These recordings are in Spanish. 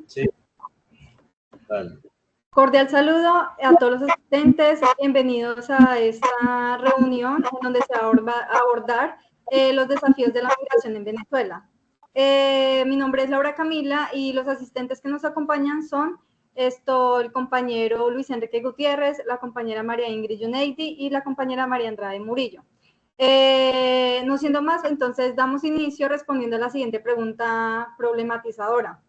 Sí. Vale. Cordial saludo a todos los asistentes, bienvenidos a esta reunión en donde se va a abordar los desafíos de la migración en Venezuela. Mi nombre es Laura Camila y los asistentes que nos acompañan son el compañero Luis Enrique Gutiérrez, la compañera María Ingrid Yuneidi y la compañera María Andrade Murillo. No siendo más, entonces damos inicio respondiendo a la siguiente pregunta problematizadora.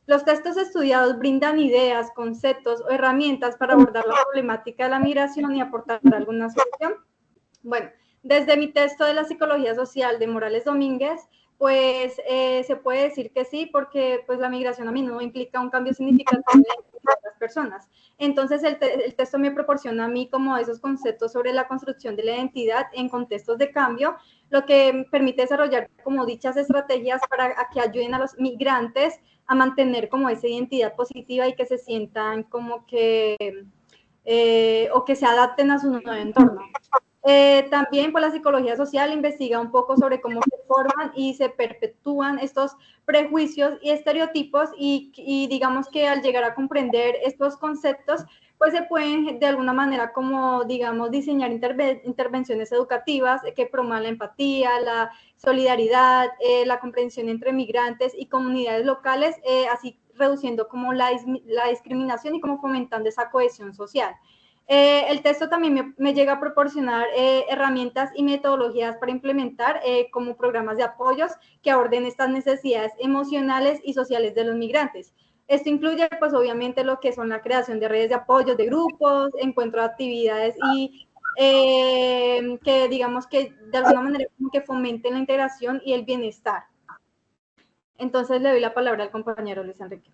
Los textos estudiados brindan ideas, conceptos o herramientas para abordar la problemática de la migración y aportar alguna solución. Bueno, desde mi texto de la psicología social de Morales Domínguez, pues se puede decir que sí, porque pues la migración a menudo implica un cambio significativo en las personas. Entonces el texto me proporciona a mí como esos conceptos sobre la construcción de la identidad en contextos de cambio, lo que permite desarrollar como dichas estrategias para que ayuden a los migrantes a mantener como esa identidad positiva y que se sientan como que o que se adapten a su nuevo entorno. También pues, la psicología social investiga un poco sobre cómo se forman y se perpetúan estos prejuicios y estereotipos y digamos que al llegar a comprender estos conceptos, pues se pueden de alguna manera como digamos diseñar intervenciones educativas que promuevan la empatía, la solidaridad, la comprensión entre migrantes y comunidades locales, así reduciendo como la discriminación y como fomentando esa cohesión social. El texto también me llega a proporcionar herramientas y metodologías para implementar como programas de apoyos que aborden estas necesidades emocionales y sociales de los migrantes. Esto incluye, pues, obviamente, lo que son la creación de redes de apoyo, de grupos, encuentro de actividades y que, digamos, que de alguna manera como que fomenten la integración y el bienestar. Entonces, le doy la palabra al compañero Luis Enrique.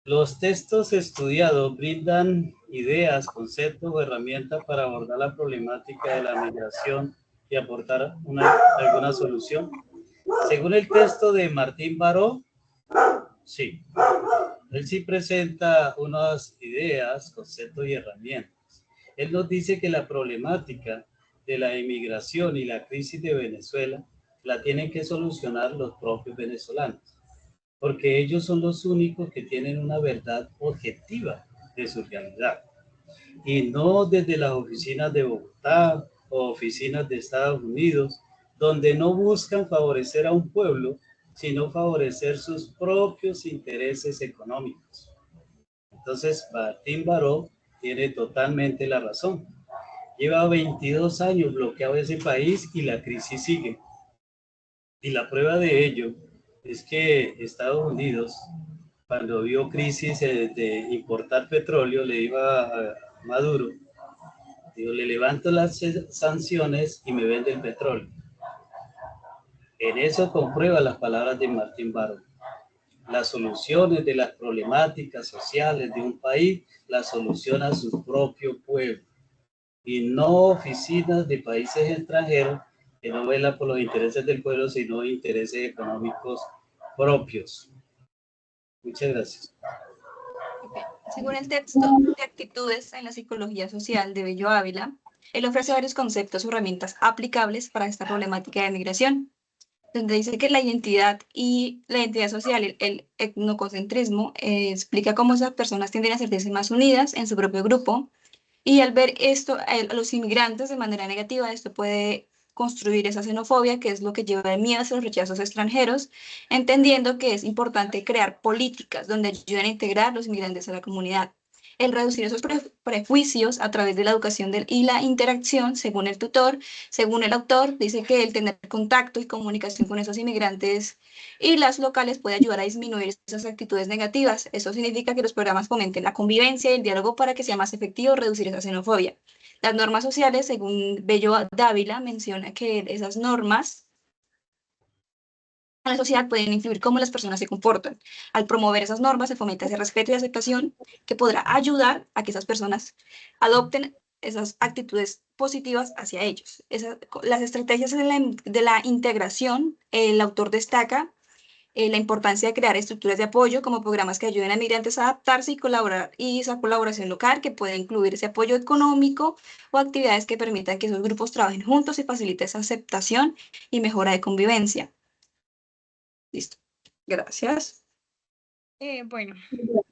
Los textos estudiados brindan ideas, conceptos o herramientas para abordar la problemática de la migración y aportar alguna solución. Según el texto de Martín Baró, sí, él sí presenta unas ideas, conceptos y herramientas. Él nos dice que la problemática de la inmigración y la crisis de Venezuela la tienen que solucionar los propios venezolanos, porque ellos son los únicos que tienen una verdad objetiva de su realidad, y no desde las oficinas de Bogotá o oficinas de Estados Unidos, donde no buscan favorecer a un pueblo, sino favorecer sus propios intereses económicos. Entonces, Martín Baró tiene totalmente la razón. Lleva 22 años bloqueado ese país y la crisis sigue. Y la prueba de ello es que Estados Unidos, cuando vio crisis de importar petróleo, le iba a Maduro, digo, le levanto las sanciones y me vende el petróleo. En eso comprueba las palabras de Martín Baró. Las soluciones de las problemáticas sociales de un país las soluciona su propio pueblo, y no oficinas de países extranjeros que no velan por los intereses del pueblo, sino intereses económicos propios. Muchas gracias. Okay. Según el texto de Actitudes en la Psicología Social de Bello Ávila, él ofrece varios conceptos o herramientas aplicables para esta problemática de migración, donde dice que la identidad social, el etnocentrismo, explica cómo esas personas tienden a sentirse más unidas en su propio grupo, y al ver esto, a los inmigrantes de manera negativa, esto puede construir esa xenofobia, que es lo que lleva el miedo a los rechazos extranjeros, entendiendo que es importante crear políticas donde ayuden a integrar los inmigrantes a la comunidad. El reducir esos prejuicios a través de la educación y la interacción, según el tutor, según el autor, dice que el tener contacto y comunicación con esos inmigrantes y las locales puede ayudar a disminuir esas actitudes negativas. Eso significa que los programas fomenten la convivencia y el diálogo para que sea más efectivo reducir esa xenofobia. Las normas sociales, según Bello Dávila, menciona que esas normas en la sociedad pueden influir cómo las personas se comportan. Al promover esas normas se fomenta ese respeto y aceptación que podrá ayudar a que esas personas adopten esas actitudes positivas hacia ellos. Las estrategias de la integración, el autor destaca la importancia de crear estructuras de apoyo como programas que ayuden a migrantes a adaptarse y colaborar, y esa colaboración local que puede incluir ese apoyo económico o actividades que permitan que esos grupos trabajen juntos y facilite esa aceptación y mejora de convivencia. Listo. Gracias. Bueno,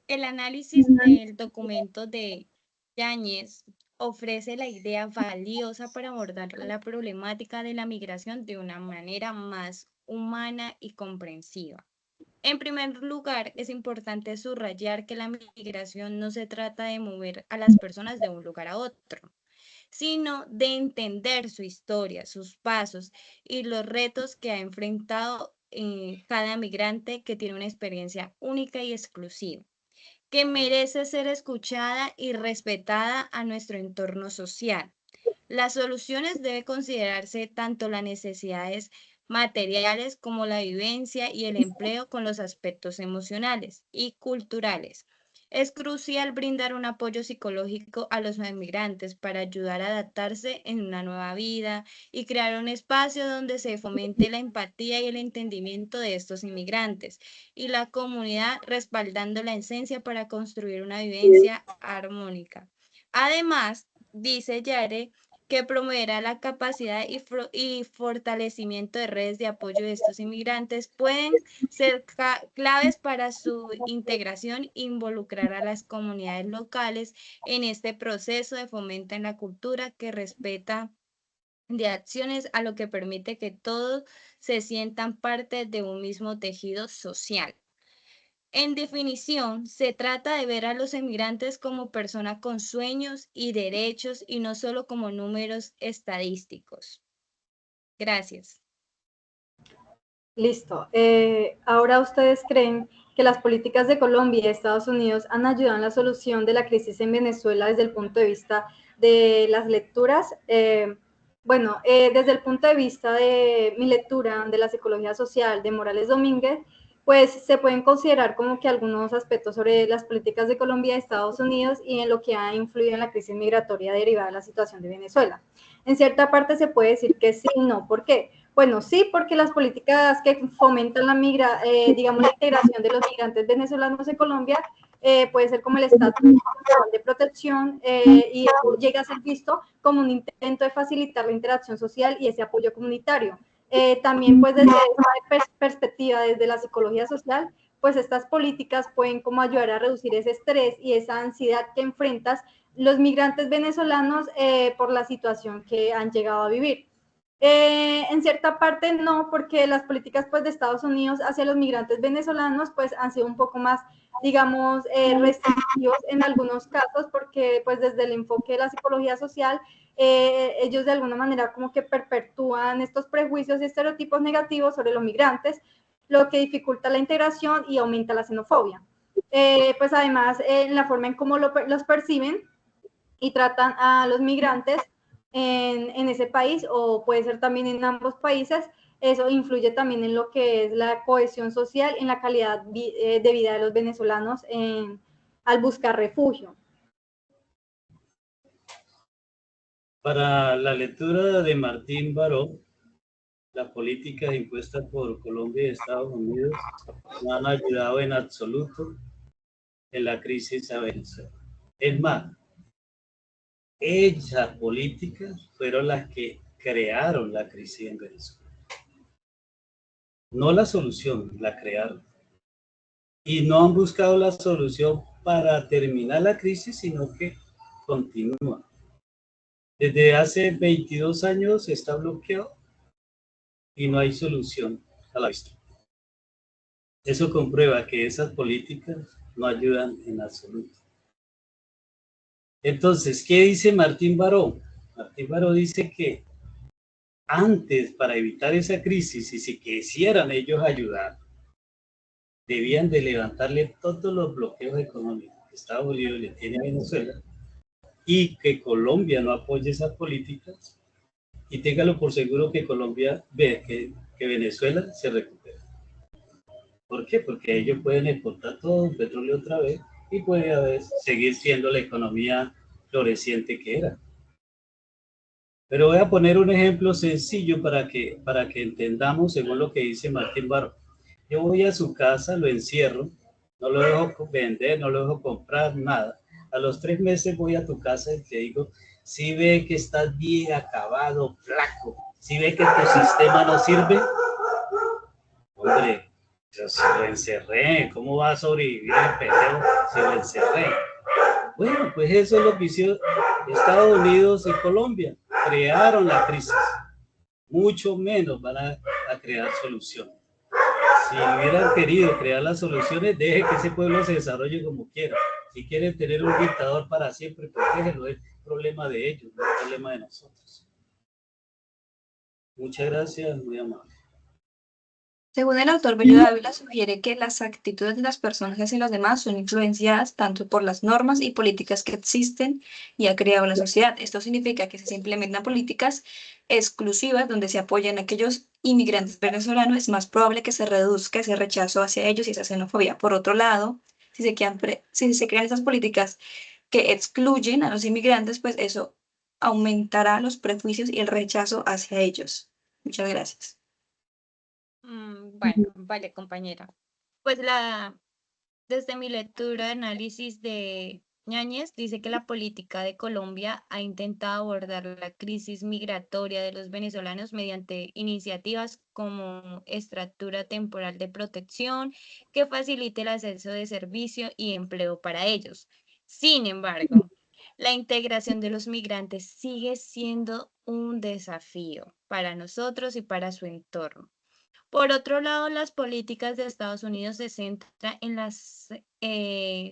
el análisis del documento de Yáñez ofrece la idea valiosa para abordar la problemática de la migración de una manera más humana y comprensiva. En primer lugar, es importante subrayar que la migración no se trata de mover a las personas de un lugar a otro, sino de entender su historia, sus pasos y los retos que ha enfrentado cada migrante que tiene una experiencia única y exclusiva, que merece ser escuchada y respetada a nuestro entorno social. Las soluciones deben considerarse tanto las necesidades materiales como la vivencia y el empleo con los aspectos emocionales y culturales. Es crucial brindar un apoyo psicológico a los inmigrantes para ayudar a adaptarse en una nueva vida y crear un espacio donde se fomente la empatía y el entendimiento de estos inmigrantes y la comunidad respaldando la esencia para construir una vivencia armónica. Además, dice Yare, que promoverá la capacidad y fortalecimiento de redes de apoyo de estos inmigrantes, pueden ser claves para su integración e involucrar a las comunidades locales en este proceso de fomento en la cultura que respeta de acciones a lo que permite que todos se sientan parte de un mismo tejido social. En definición, se trata de ver a los emigrantes como personas con sueños y derechos y no solo como números estadísticos. Gracias. Listo. Ahora ustedes creen que las políticas de Colombia y Estados Unidos han ayudado en la solución de la crisis en Venezuela desde el punto de vista de las lecturas. Desde el punto de vista de mi lectura de la psicología social de Morales Domínguez, pues se pueden considerar como que algunos aspectos sobre las políticas de Colombia y Estados Unidos y en lo que ha influido en la crisis migratoria derivada de la situación de Venezuela. En cierta parte se puede decir que sí y no. ¿Por qué? Bueno, sí, porque las políticas que fomentan la integración de los migrantes venezolanos en Colombia puede ser como el estatus de protección y llega a ser visto como un intento de facilitar la interacción social y ese apoyo comunitario. También, pues, desde esa perspectiva, desde la psicología social, pues estas políticas pueden como ayudar a reducir ese estrés y esa ansiedad que enfrentan los migrantes venezolanos por la situación que han llegado a vivir. En cierta parte no, porque las políticas pues de Estados Unidos hacia los migrantes venezolanos pues han sido un poco más, digamos, restrictivos en algunos casos, porque pues desde el enfoque de la psicología social ellos de alguna manera como que perpetúan estos prejuicios y estereotipos negativos sobre los migrantes, lo que dificulta la integración y aumenta la xenofobia. Pues además en la forma en cómo los perciben y tratan a los migrantes en ese país, o puede ser también en ambos países, eso influye también en lo que es la cohesión social, en la calidad de vida de los venezolanos al buscar refugio. Para la lectura de Martín Baró, las políticas impuestas por Colombia y Estados Unidos no han ayudado en absoluto en la crisis a Venezuela. Es más, esas políticas fueron las que crearon la crisis en Venezuela. No la solución, la crearon. Y no han buscado la solución para terminar la crisis, sino que continúa. Desde hace 22 años está bloqueado y no hay solución a la vista. Eso comprueba que esas políticas no ayudan en absoluto. Entonces, ¿qué dice Martín Baró? Martín Baró dice que antes, para evitar esa crisis, y si quisieran ellos ayudar, debían de levantarle todos los bloqueos económicos que Estados Unidos le tiene a Venezuela y que Colombia no apoye esas políticas, y téngalo por seguro que Colombia ve que Venezuela se recupera. ¿Por qué? Porque ellos pueden exportar todo el petróleo otra vez y puede seguir siendo la economía floreciente que era. Pero voy a poner un ejemplo sencillo para que entendamos según lo que dice Martín Baró. Yo voy a su casa, lo encierro, no lo dejo vender, no lo dejo comprar, nada. A los 3 meses voy a tu casa y te digo, si ve que estás bien acabado, flaco, si ve que tu sistema no sirve, hombre, Pero si lo encerré, ¿cómo va a sobrevivir el peleo si lo encerré? Bueno, pues eso es lo que hicieron Estados Unidos y Colombia. Crearon la crisis. Mucho menos van a crear soluciones. Si hubieran querido crear las soluciones, deje que ese pueblo se desarrolle como quiera. Si quieren tener un dictador para siempre, pues déjenlo, es problema de ellos, no es problema de nosotros. Muchas gracias, muy amable. Según el autor Bello Dávila, sugiere que las actitudes de las personas hacia los demás son influenciadas tanto por las normas y políticas que existen y ha creado la sociedad. Esto significa que si se implementan políticas exclusivas donde se apoyan a aquellos inmigrantes venezolanos, es más probable que se reduzca ese rechazo hacia ellos y esa xenofobia. Por otro lado, si se crean esas políticas que excluyen a los inmigrantes, pues eso aumentará los prejuicios y el rechazo hacia ellos. Muchas gracias. Bueno, vale, compañera. Pues desde mi lectura de análisis de Ñáñez, dice que la política de Colombia ha intentado abordar la crisis migratoria de los venezolanos mediante iniciativas como estructura temporal de protección que facilite el acceso de servicio y empleo para ellos. Sin embargo, la integración de los migrantes sigue siendo un desafío para nosotros y para su entorno. Por otro lado, las políticas de Estados Unidos se centran en las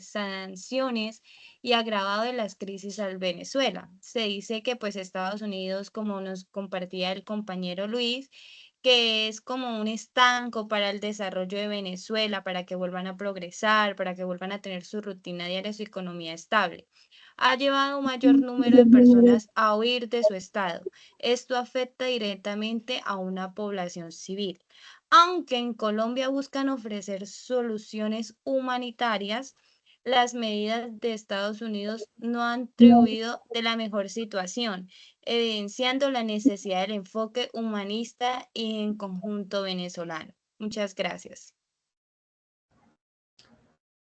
sanciones y agravado de las crisis al Venezuela. Se dice que pues Estados Unidos, como nos compartía el compañero Luis, que es como un estanco para el desarrollo de Venezuela, para que vuelvan a progresar, para que vuelvan a tener su rutina diaria, su economía estable. Ha llevado a un mayor número de personas a huir de su estado. Esto afecta directamente a una población civil. Aunque en Colombia buscan ofrecer soluciones humanitarias, las medidas de Estados Unidos no han contribuido de la mejor situación, evidenciando la necesidad del enfoque humanista y en conjunto venezolano. Muchas gracias.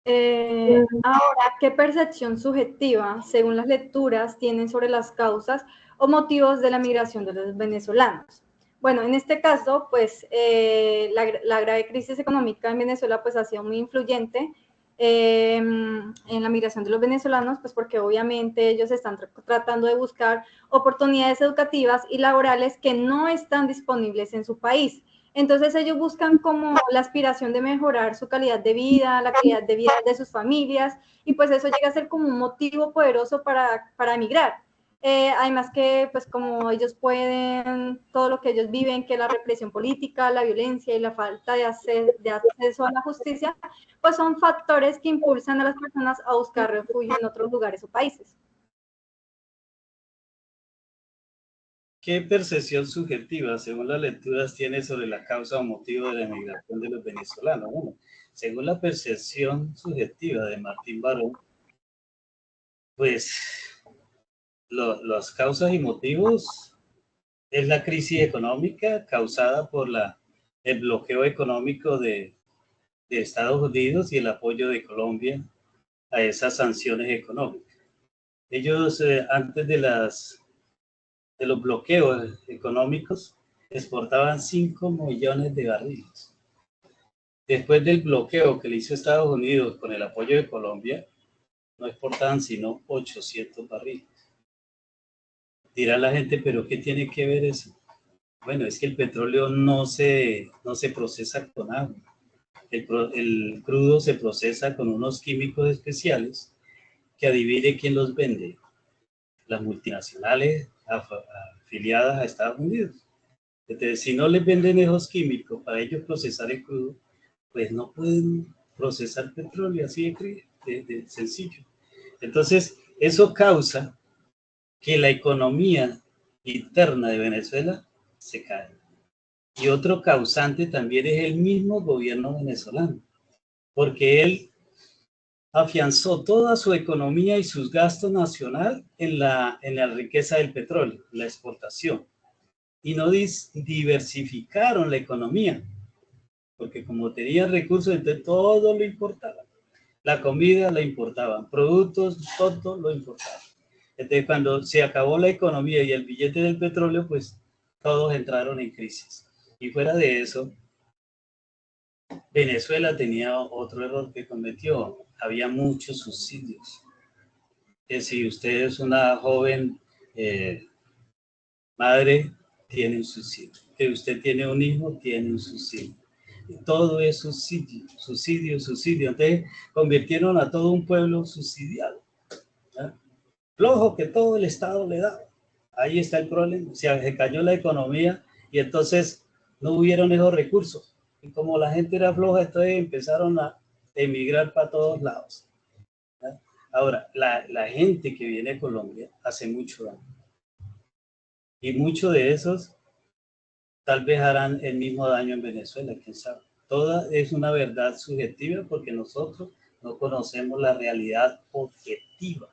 Ahora, ¿qué percepción subjetiva, según las lecturas, tienen sobre las causas o motivos de la migración de los venezolanos? Bueno, en este caso, pues la grave crisis económica en Venezuela pues ha sido muy influyente en la migración de los venezolanos, pues porque obviamente ellos están tratando de buscar oportunidades educativas y laborales que no están disponibles en su país. Entonces ellos buscan como la aspiración de mejorar su calidad de vida, la calidad de vida de sus familias, y pues eso llega a ser como un motivo poderoso para emigrar. Además que pues como ellos pueden, todo lo que ellos viven, que la represión política, la violencia y la falta de acceso a la justicia, pues son factores que impulsan a las personas a buscar refugio en otros lugares o países. ¿Qué percepción subjetiva, según las lecturas, tiene sobre la causa o motivo de la emigración de los venezolanos? Bueno, según la percepción subjetiva de Martín Barón, pues las causas y motivos es la crisis económica causada por el bloqueo económico de Estados Unidos y el apoyo de Colombia a esas sanciones económicas. Ellos, antes de los bloqueos económicos, exportaban 5 millones de barriles. Después del bloqueo que le hizo Estados Unidos con el apoyo de Colombia, no exportaban sino 800 barriles. Dirá la gente, ¿pero qué tiene que ver eso? Bueno, es que el petróleo no se procesa con agua. El crudo se procesa con unos químicos especiales que adivine quién los vende. Las multinacionales afiliadas a Estados Unidos. Entonces, si no les venden esos químicos para ellos procesar el crudo, pues no pueden procesar petróleo, así de sencillo. Entonces, eso causa que la economía interna de Venezuela se cae. Y otro causante también es el mismo gobierno venezolano, porque él afianzó toda su economía y sus gastos nacional en la riqueza del petróleo, la exportación, y no diversificaron la economía, porque como tenían recursos, entonces todo lo importaban. La comida la importaban, productos, todo lo importaban. Entonces cuando se acabó la economía y el billete del petróleo, pues todos entraron en crisis. Y fuera de eso, Venezuela tenía otro error que cometió. Había muchos subsidios. Que si usted es una joven madre, tiene un subsidio. Que usted tiene un hijo, tiene un subsidio. Todo es subsidio, subsidio, subsidio. Entonces convirtieron a todo un pueblo subsidiado. ¿Ya? Flojo que todo el Estado le da. Ahí está el problema. Se cayó la economía y entonces no hubieron esos recursos. Y como la gente era floja, entonces empezaron a emigrar para todos lados. ¿Ya? Ahora, la gente que viene a Colombia hace mucho daño. Y muchos de esos tal vez harán el mismo daño en Venezuela, quién sabe. Toda es una verdad subjetiva porque nosotros no conocemos la realidad objetiva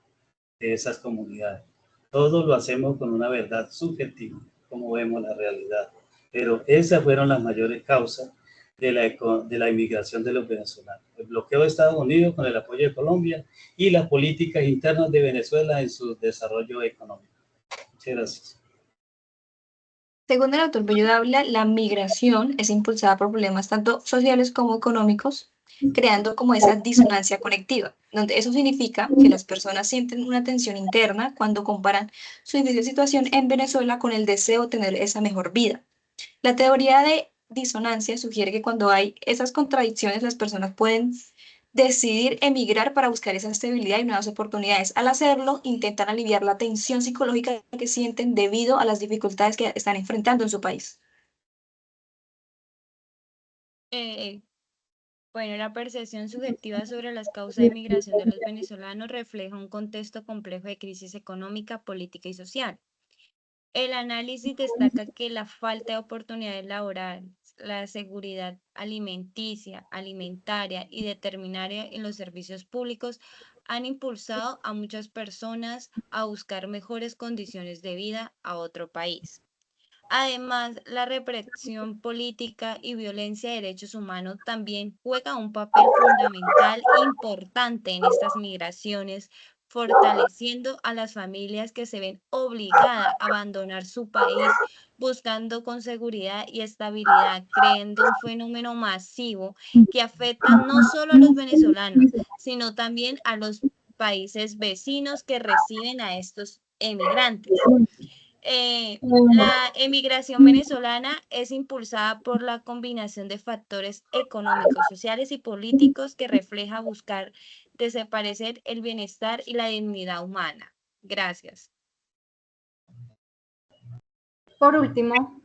de esas comunidades. Todo lo hacemos con una verdad subjetiva, como vemos la realidad. Pero esas fueron las mayores causas de la inmigración de los venezolanos. El bloqueo de Estados Unidos con el apoyo de Colombia y las políticas internas de Venezuela en su desarrollo económico. Muchas gracias. Según el autor Bello Dávila, la migración es impulsada por problemas tanto sociales como económicos, creando como esa disonancia conectiva, donde eso significa que las personas sienten una tensión interna cuando comparan su difícil situación en Venezuela con el deseo de tener esa mejor vida. La teoría de disonancia sugiere que cuando hay esas contradicciones, las personas pueden decidir emigrar para buscar esa estabilidad y nuevas oportunidades. Al hacerlo, intentan aliviar la tensión psicológica que sienten debido a las dificultades que están enfrentando en su país. Eh, bueno, la percepción subjetiva sobre las causas de migración de los venezolanos refleja un contexto complejo de crisis económica, política y social. El análisis destaca que la falta de oportunidades laborales, la seguridad alimenticia, alimentaria y determinaria en los servicios públicos han impulsado a muchas personas a buscar mejores condiciones de vida a otro país. Además, la represión política y violencia de derechos humanos también juega un papel fundamental importante en estas migraciones, fortaleciendo a las familias que se ven obligadas a abandonar su país, buscando con seguridad y estabilidad, creando un fenómeno masivo que afecta no solo a los venezolanos, sino también a los países vecinos que reciben a estos emigrantes. La emigración venezolana es impulsada por la combinación de factores económicos, sociales y políticos que refleja buscar desaparecer el bienestar y la dignidad humana. Gracias. Por último,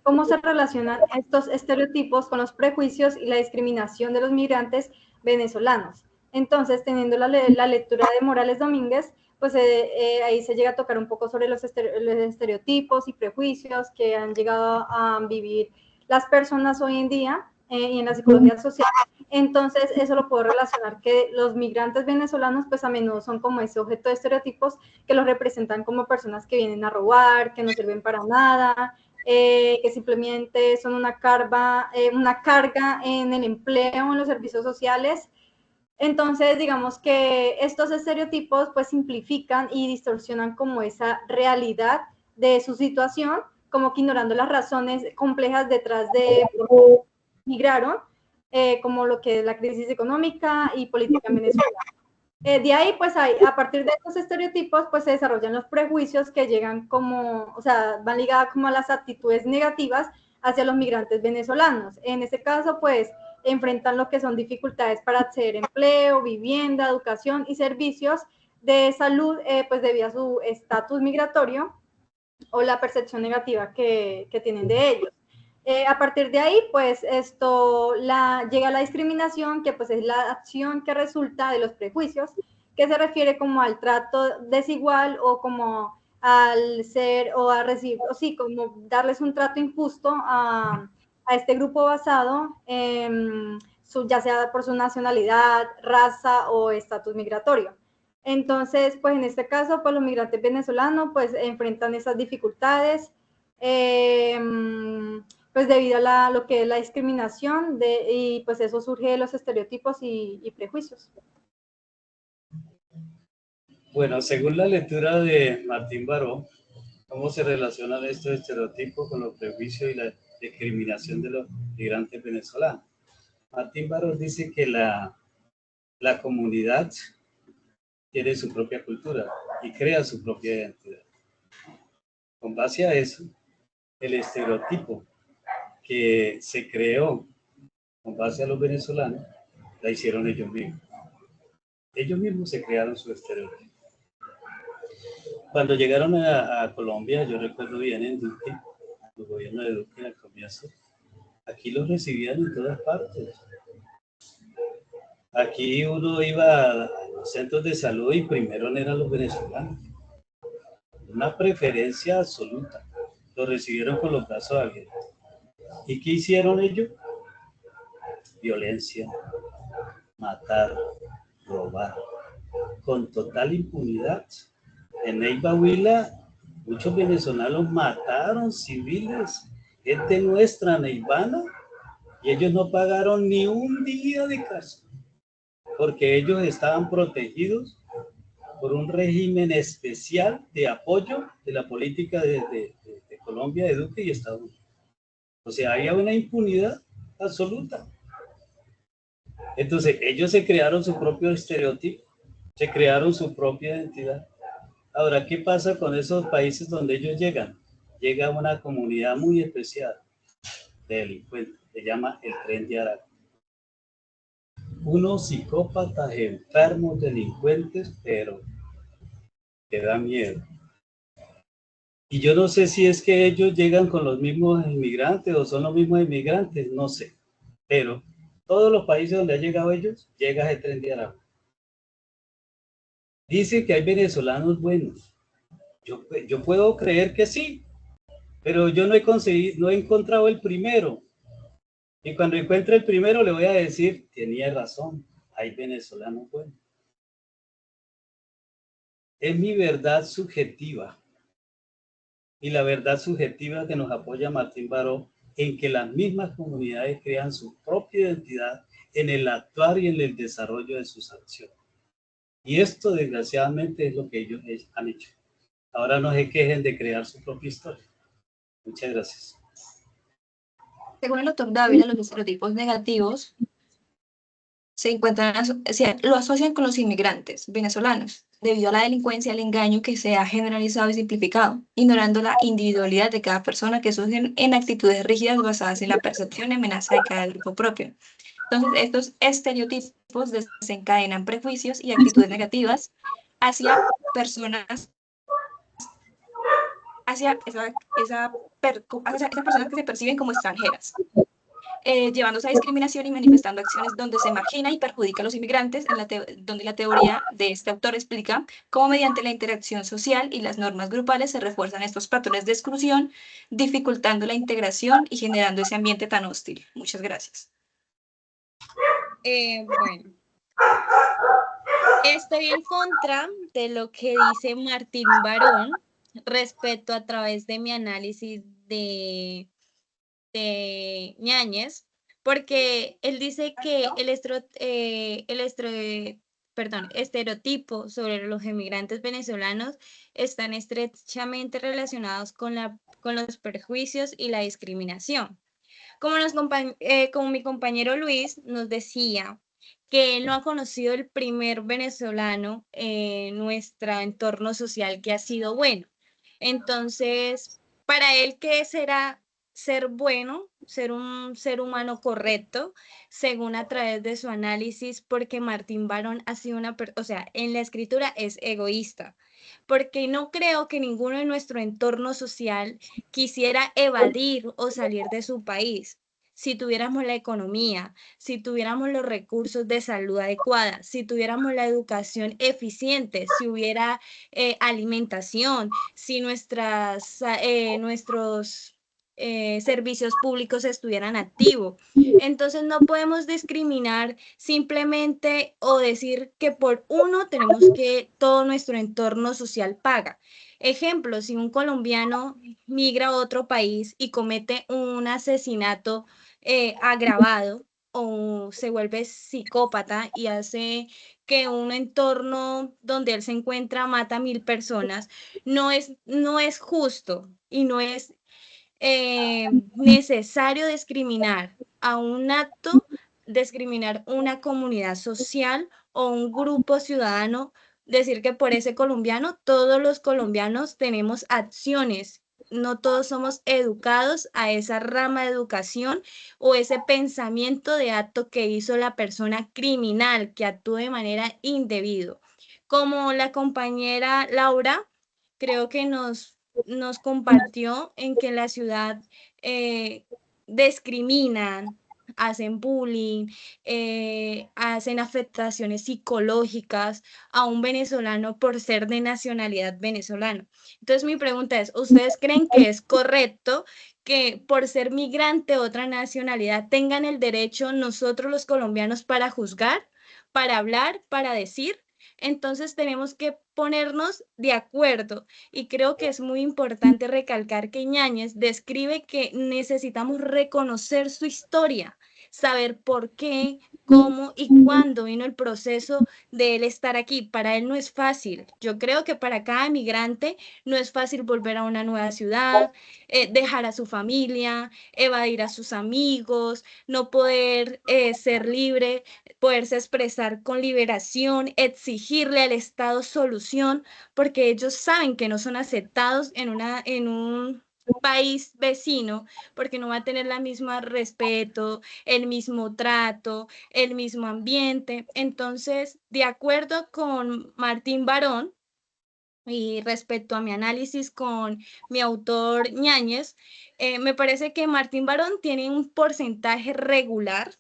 ¿cómo se relacionan estos estereotipos con los prejuicios y la discriminación de los migrantes venezolanos? Entonces, teniendo la lectura de Morales Domínguez, pues ahí se llega a tocar un poco sobre los estereotipos y prejuicios que han llegado a vivir las personas hoy en día y en la psicología social. Entonces, eso lo puedo relacionar que los migrantes venezolanos, pues a menudo son como ese objeto de estereotipos que los representan como personas que vienen a robar, que no sirven para nada, que simplemente son una carga en el empleo, en los servicios sociales. Entonces, digamos que estos estereotipos pues simplifican y distorsionan como esa realidad de su situación, como que ignorando las razones complejas detrás de por qué migraron, como lo que es la crisis económica y política en Venezuela. De ahí, pues, a partir de estos estereotipos, pues, se desarrollan los prejuicios que llegan como, o sea, van ligadas como a las actitudes negativas hacia los migrantes venezolanos. En este caso, pues, enfrentan lo que son dificultades para acceder a empleo, vivienda, educación y servicios de salud, pues, debido a su estatus migratorio o la percepción negativa que tienen de ellos. A partir de ahí, pues llega la discriminación, que pues es la acción que resulta de los prejuicios, que se refiere como al trato desigual o como al ser o a recibir, o sí, como darles un trato injusto a este grupo basado en ya sea por su nacionalidad, raza o estatus migratorio. Entonces, pues en este caso, pues los migrantes venezolanos pues enfrentan esas dificultades, pues debido a lo que es la discriminación y pues eso surge de los estereotipos y prejuicios. Bueno, según la lectura de Martín Baró, ¿cómo se relacionan estos estereotipos con los prejuicios y la discriminación de los migrantes venezolanos? Martín Barros dice que la comunidad tiene su propia cultura y crea su propia identidad. Con base a eso, el estereotipo que se creó con base a los venezolanos, la hicieron ellos mismos. Ellos mismos se crearon su estereotipo. Cuando llegaron a Colombia, yo recuerdo bien en Duque, el gobierno de Duque al comienzo, aquí los recibían en todas partes. Aquí uno iba a los centros de salud y primero eran los venezolanos. Una preferencia absoluta. Los recibieron con los brazos abiertos. ¿Y qué hicieron ellos? Violencia, matar, robar, con total impunidad. En Neiva Huila, muchos venezolanos mataron civiles, gente nuestra neivana, y ellos no pagaron ni un día de cárcel, porque ellos estaban protegidos por un régimen especial de apoyo de la política de Colombia, de Duque y Estados Unidos. O sea, había una impunidad absoluta. Entonces, ellos se crearon su propio estereotipo, se crearon su propia identidad. Ahora, ¿qué pasa con esos países donde ellos llegan? Llega una comunidad muy especial de delincuentes, se llama el Tren de Aragua. Unos psicópatas, enfermos, delincuentes, pero que da miedo. Y yo no sé si es que ellos llegan con los mismos inmigrantes o son los mismos inmigrantes, no sé. Pero todos los países donde han llegado ellos, llega el Tren de Aragua. Dice que hay venezolanos buenos. Yo puedo creer que sí, pero yo no he encontrado el primero. Y cuando encuentre el primero le voy a decir, tenía razón, hay venezolanos buenos. Es mi verdad subjetiva. Y la verdad subjetiva que nos apoya Martín Baró en que las mismas comunidades crean su propia identidad en el actuar y en el desarrollo de sus acciones. Y esto, desgraciadamente, es lo que ellos han hecho. Ahora no se quejen de crear su propia historia. Muchas gracias. Según el doctor Dávila, los estereotipos negativos se encuentran, lo asocian con los inmigrantes venezolanos, debido a la delincuencia y al engaño que se ha generalizado y simplificado, ignorando la individualidad de cada persona que surgen en actitudes rígidas basadas en la percepción y amenaza de cada grupo propio. Entonces, estos estereotipos desencadenan prejuicios y actitudes negativas hacia personas, hacia esas personas que se perciben como extranjeras. Llevándose a discriminación y manifestando acciones donde se margina y perjudica a los inmigrantes, donde la teoría de este autor explica cómo mediante la interacción social y las normas grupales se refuerzan estos patrones de exclusión, dificultando la integración y generando ese ambiente tan hostil. Muchas gracias. Bueno, estoy en contra de lo que dice Martín Barón respecto a través de mi análisis de Ñáñez, porque él dice que estereotipo sobre los emigrantes venezolanos están estrechamente relacionados con los prejuicios y la discriminación. Como mi compañero Luis nos decía que él no ha conocido el primer venezolano en nuestro entorno social que ha sido bueno. Entonces, para él, ¿qué será ser bueno, ser un ser humano correcto, según a través de su análisis? Porque Martín Barón ha sido en la escritura es egoísta, porque no creo que ninguno en nuestro entorno social quisiera evadir o salir de su país. Si tuviéramos la economía, si tuviéramos los recursos de salud adecuada, si tuviéramos la educación eficiente, si hubiera alimentación, si nuestros servicios públicos estuvieran activos. Entonces no podemos discriminar simplemente o decir que por uno tenemos que todo nuestro entorno social paga. Ejemplo, si un colombiano migra a otro país y comete un asesinato agravado o se vuelve psicópata y hace que un entorno donde él se encuentra mata a 1000 personas, no es justo y no es necesario discriminar a un acto discriminar una comunidad social o un grupo ciudadano, decir que por ese colombiano, todos los colombianos tenemos acciones. No todos somos educados a esa rama de educación o ese pensamiento de acto que hizo la persona criminal que actuó de manera indebida. Como la compañera Laura, creo que nos compartió en que en la ciudad discriminan, hacen bullying, hacen afectaciones psicológicas a un venezolano por ser de nacionalidad venezolana. Entonces mi pregunta es, ¿ustedes creen que es correcto que por ser migrante de otra nacionalidad tengan el derecho nosotros los colombianos para juzgar, para hablar, para decir? Entonces tenemos que ponernos de acuerdo y creo que es muy importante recalcar que Ñáñez describe que necesitamos reconocer su historia, saber por qué, cómo y cuándo vino el proceso de él estar aquí. Para él no es fácil. Yo creo que para cada migrante no es fácil volver a una nueva ciudad, dejar a su familia, evadir a sus amigos, no poder ser libre, poderse expresar con liberación, exigirle al Estado solución, porque ellos saben que no son aceptados en un país vecino, porque no va a tener la misma respeto, el mismo trato, el mismo ambiente. Entonces, de acuerdo con Martín Barón, y respecto a mi análisis con mi autor Ñáñez, me parece que Martín Barón tiene un porcentaje regular,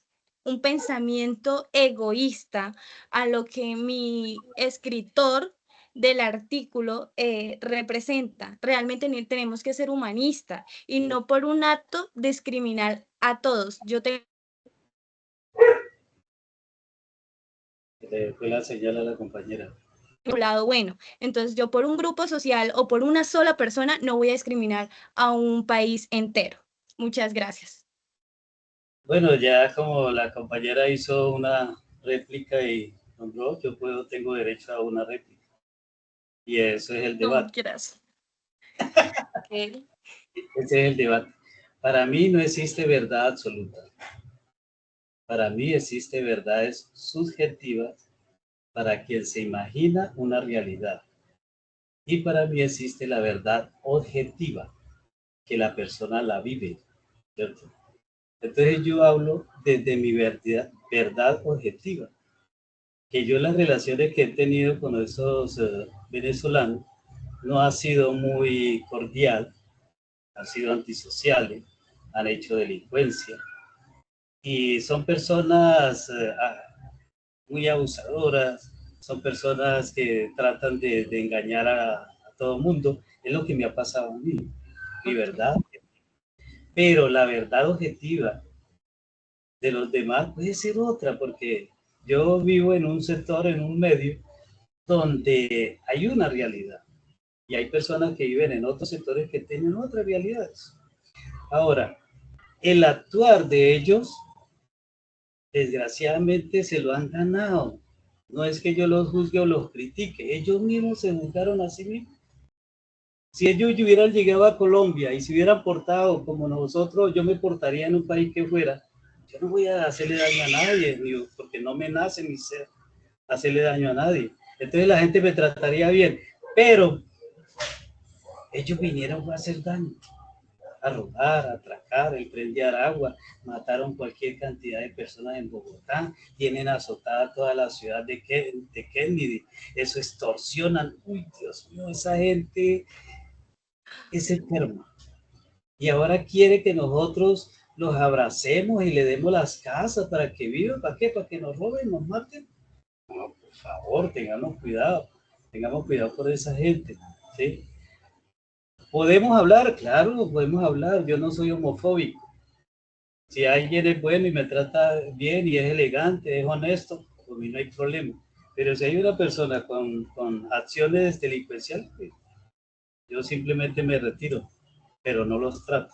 un pensamiento egoísta a lo que mi escritor del artículo representa. Realmente tenemos que ser humanistas y no por un acto discriminar a todos. Yo tengo Le fue la señal a la compañera. un lado bueno. Entonces yo por un grupo social o por una sola persona no voy a discriminar a un país entero. Muchas gracias. Bueno, ya como la compañera hizo una réplica y nombró, tengo derecho a una réplica. Y eso es el No, debate. gracias. Okay. Ese es el debate. Para mí no existe verdad absoluta. Para mí existe verdades subjetivas para quien se imagina una realidad. Y para mí existe la verdad objetiva, que la persona la vive, ¿cierto? Entonces yo hablo desde mi verdad objetiva, que yo las relaciones que he tenido con esos venezolanos no ha sido muy cordial, han sido antisociales, han hecho delincuencia y son personas muy abusadoras, son personas que tratan de engañar a todo el mundo, es lo que me ha pasado a mí, mi verdad. Pero la verdad objetiva de los demás puede ser otra, porque yo vivo en un sector, en un medio, donde hay una realidad y hay personas que viven en otros sectores que tienen otras realidades. Ahora, el actuar de ellos, desgraciadamente, se lo han ganado. No es que yo los juzgue o los critique, ellos mismos se juzgaron a sí mismos. Si ellos hubieran llegado a Colombia y se hubieran portado como nosotros, yo me portaría en un país que fuera, yo no voy a hacerle daño a nadie, porque no me nace ni ser hacerle daño a nadie. Entonces la gente me trataría bien, pero ellos vinieron a hacer daño, a robar, a atracar, a incendiar agua, mataron cualquier cantidad de personas en Bogotá, tienen azotada toda la ciudad de Kennedy, eso extorsionan, uy Dios mío, esa gente es enferma. Y ahora quiere que nosotros los abracemos y le demos las casas para que vivan, ¿para qué? ¿Para que nos roben, nos maten? No, por favor, tengamos cuidado por esa gente, ¿sí? ¿Podemos hablar? Claro, podemos hablar, yo no soy homofóbico. Si alguien es bueno y me trata bien y es elegante, es honesto, por mí no hay problema. Pero si hay una persona con acciones delincuenciales, pues, yo simplemente me retiro, pero no los trato,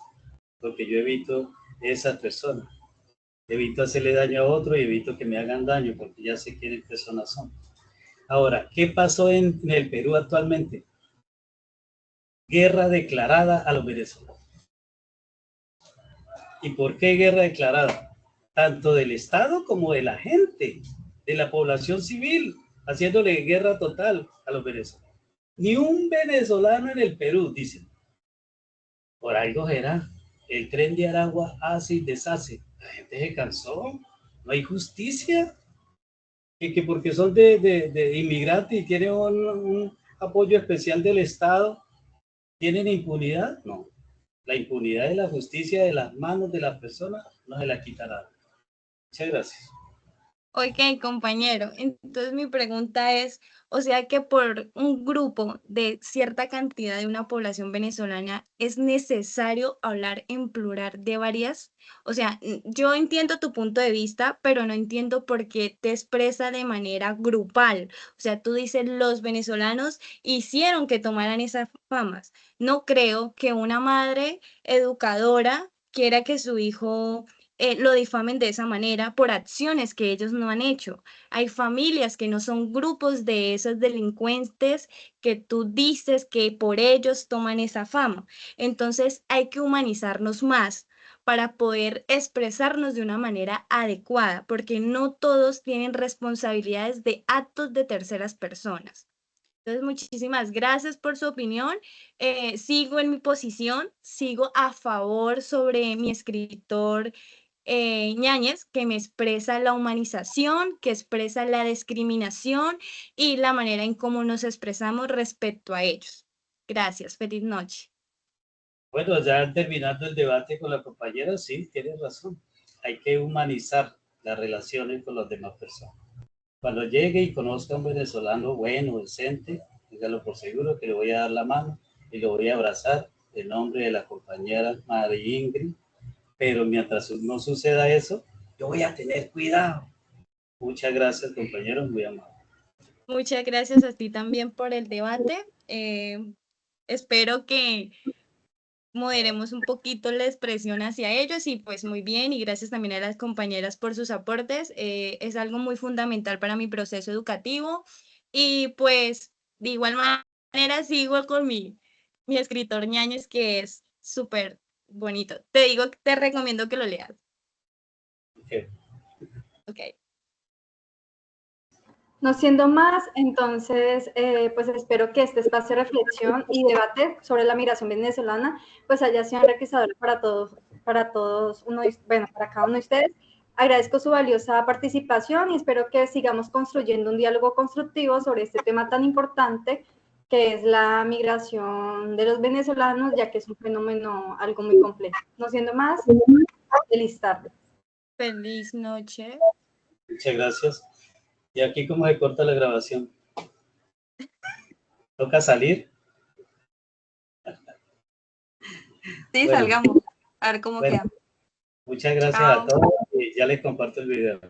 porque yo evito esas personas. Evito hacerle daño a otro y evito que me hagan daño, porque ya sé quiénes personas son. Ahora, ¿qué pasó en el Perú actualmente? Guerra declarada a los venezolanos. ¿Y por qué guerra declarada? tanto del Estado como de la gente, de la población civil, haciéndole guerra total a los venezolanos. Ni un venezolano en el Perú, dicen. Por algo era. El tren de Aragua hace y deshace. La gente se cansó. No hay justicia. Que porque son de inmigrantes y tienen un apoyo especial del Estado, ¿tienen impunidad? No. La impunidad de la justicia de las manos de las personas no se la quitará. Muchas gracias. Ok, compañero. Entonces mi pregunta es, o sea que por un grupo de cierta cantidad de una población venezolana es necesario hablar en plural de varias. O sea, yo entiendo tu punto de vista, pero no entiendo por qué te expresa de manera grupal. O sea, tú dices los venezolanos hicieron que tomaran esas famas. No creo que una madre educadora quiera que su hijo lo difamen de esa manera por acciones que ellos no han hecho. Hay familias que no son grupos de esos delincuentes que tú dices que por ellos toman esa fama. Entonces hay que humanizarnos más para poder expresarnos de una manera adecuada, porque no todos tienen responsabilidades de actos de terceras personas. Entonces, muchísimas gracias por su opinión. Sigo en mi posición, sigo a favor sobre mi escritor Ñáñez, que me expresa la humanización, que expresa la discriminación y la manera en cómo nos expresamos respecto a ellos. Gracias, feliz noche. Bueno, ya terminando el debate con la compañera, sí, tienes razón. Hay que humanizar las relaciones con las demás personas. Cuando llegue y conozca a un venezolano bueno, decente, dígalo por seguro que le voy a dar la mano y lo voy a abrazar en nombre de la compañera María Ingrid. Pero mientras no suceda eso, yo voy a tener cuidado. Muchas gracias, compañeros, muy amables. Muchas gracias a ti también por el debate. Espero que moderemos un poquito la expresión hacia ellos y pues muy bien, y gracias también a las compañeras por sus aportes. Es algo muy fundamental para mi proceso educativo y pues de igual manera sigo con mi escritor Ñáñez, que es súper bonito. Te digo, te recomiendo que lo leas. Okay. Ok. No siendo más, entonces, pues espero que este espacio de reflexión y debate sobre la migración venezolana, pues haya sido enriquecedor para todos, para cada uno de ustedes. Agradezco su valiosa participación y espero que sigamos construyendo un diálogo constructivo sobre este tema tan importante que es la migración de los venezolanos, ya que es un fenómeno algo muy complejo. No siendo más, feliz tarde. Feliz noche. Muchas gracias. Y aquí cómo se corta la grabación. ¿Toca salir? Sí, Bueno, salgamos. A ver cómo bueno, queda. muchas gracias Chao. a todos y ya les comparto el video.